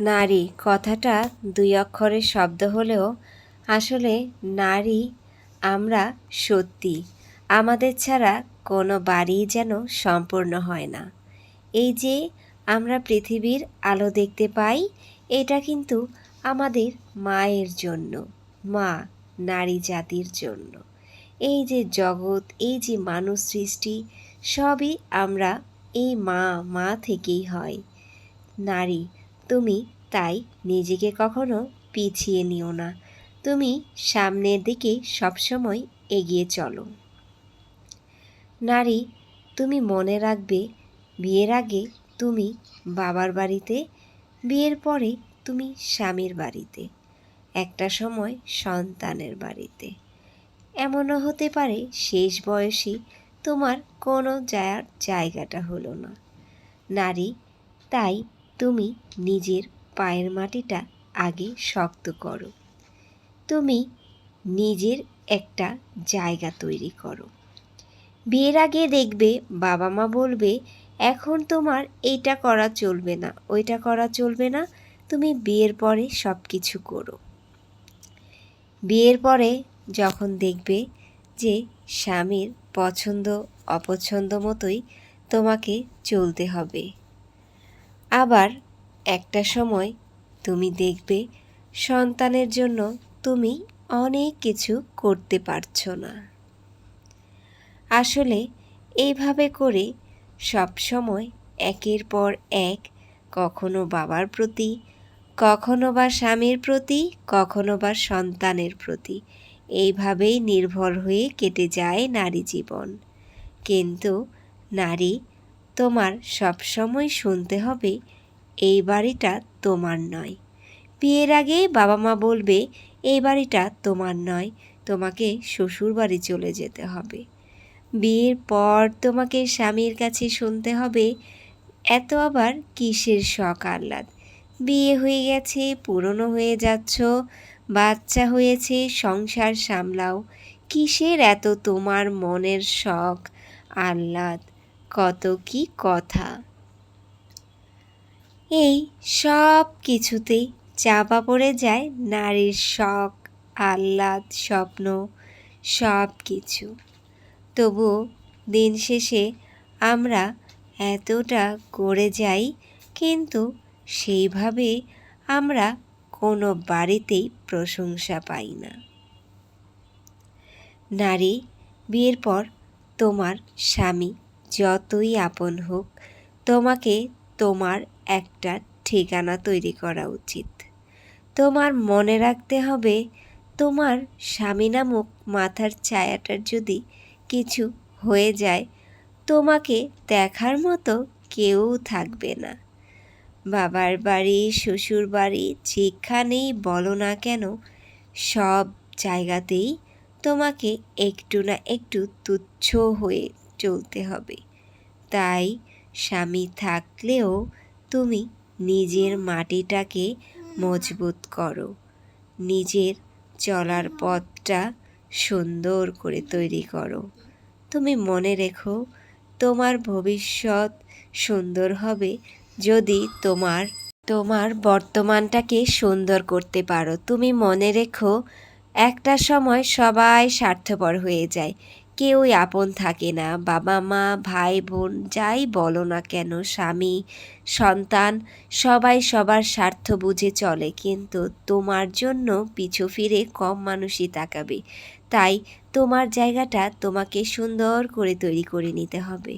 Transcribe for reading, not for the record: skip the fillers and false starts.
নারী কথাটা দুই অক্ষরের শব্দ হলেও আসলে নারী আমরা সত্যি। আমাদের ছাড়া কোনো বাড়িই যেন সম্পূর্ণ হয় না। এই যে আমরা পৃথিবীর আলো দেখতে পাই, এটা কিন্তু আমাদের মায়ের জন্য, মা নারী জাতির জন্য। এই যে জগৎ, এই যে মানুষ সৃষ্টি, সবই আমরা এই মা থেকেই হয়। নারী তুমি তাই নিজেকে কখনো পিছিয়ে নিও না, তুমি সামনের দিকে সবসময় এগিয়ে চলো। নারী তুমি মনে রাখবে, বিয়ের আগে তুমি বাবার বাড়িতে, বিয়ের পরে তুমি স্বামীর বাড়িতে, একটা সময় সন্তানের বাড়িতে। এমনও হতে পারে শেষ বয়সে তোমার কোনো জায়গাটা হলো না। নারী তাই তুমি নিজের পায়ের মাটিটা আগে শক্ত করো, তুমি নিজের একটা জায়গা তৈরি করো। বিয়ের আগে দেখবে বাবা মা বলবে, এখন তোমার এইটা করা চলবে না, ওইটা করা চলবে না, তুমি বিয়ের পরে সব কিছু করো। বিয়ের পরে যখন দেখবে যে স্বামীর পছন্দ অপছন্দ মতোই তোমাকে চলতে হবে, আবার একটা সময় তুমি দেখবে সন্তানের জন্য তুমি অনেক কিছু করতে পারছো না। আসলে এইভাবে করে সব সময় একের পর এক, কখনো বাবার প্রতি, কখনো বা স্বামীর প্রতি, কখনো বা সন্তানের প্রতি, এইভাবেই নির্ভর হয়ে কেটে যায় নারী জীবন। কিন্তু নারী, তোমার সবসময় শুনতে হবে এই বাড়িটা তোমার নয়। বিয়ের আগে বাবা মা বলবে এই বাড়িটা তোমার নয়, তোমাকে শ্বশুর বাড়ি চলে যেতে হবে। বিয়ের পর তোমাকে স্বামীর কাছে শুনতে হবে, এত আবার কিসের শখ আহ্লাদ, বিয়ে হয়ে গেছে, পুরনো হয়ে যাচ্ছ, বাচ্চা হয়েছে, সংসার সামলাও, কিসের এত তোমার মনের শখ আহ্লাদ, কত কি কথা। এই সব কিছুতেই চাপা পড়ে যায় নারীর শখ আহ্লাদ, স্বপ্ন, সব কিছু। তবুও দিন শেষে আমরা এতটা করে যাই, কিন্তু সেইভাবে আমরা কোনো বাড়িতেই প্রশংসা পাই না। নারী, বিয়ের পর তোমার স্বামী যতই আপন হোক, তোমাকে তোমার একটা ঠিকানা তৈরি করা উচিত। তোমার মনে রাখতে হবে, তোমার স্বামী নামক মাথার ছায়াটার যদি কিছু হয়ে যায়, তোমাকে দেখার মতো কেউ থাকবে না। বাবার বাড়ি, শ্বশুর বাড়ি, যেখানেই বলো না কেন, সব জায়গাতেই তোমাকে একটু না একটু তুচ্ছ হয়ে চলতে হবে। তাই স্বামী থাকলেও তুমি নিজের মাটিটাকে মজবুত করো, নিজের চলার পথটা সুন্দর করে তৈরি করো। তুমি মনে রেখো, তোমার ভবিষ্যৎ সুন্দর হবে যদি তোমার বর্তমানটাকে সুন্দর করতে পারো। তুমি মনে রেখো, একটা সময় সবাই স্বার্থপর হয়ে যায়, কেউই আপন থাকে না। বাবা মা, ভাই বোন, যাই বলো না কেন, স্বামী সন্তান, সবাই সবার স্বার্থ বুঝে চলে, কিন্তু তোমার জন্য পিছু ফিরে কম মানুষই তাকাবে। তাই তোমার জায়গাটা তোমাকে সুন্দর করে তৈরি করে নিতে হবে।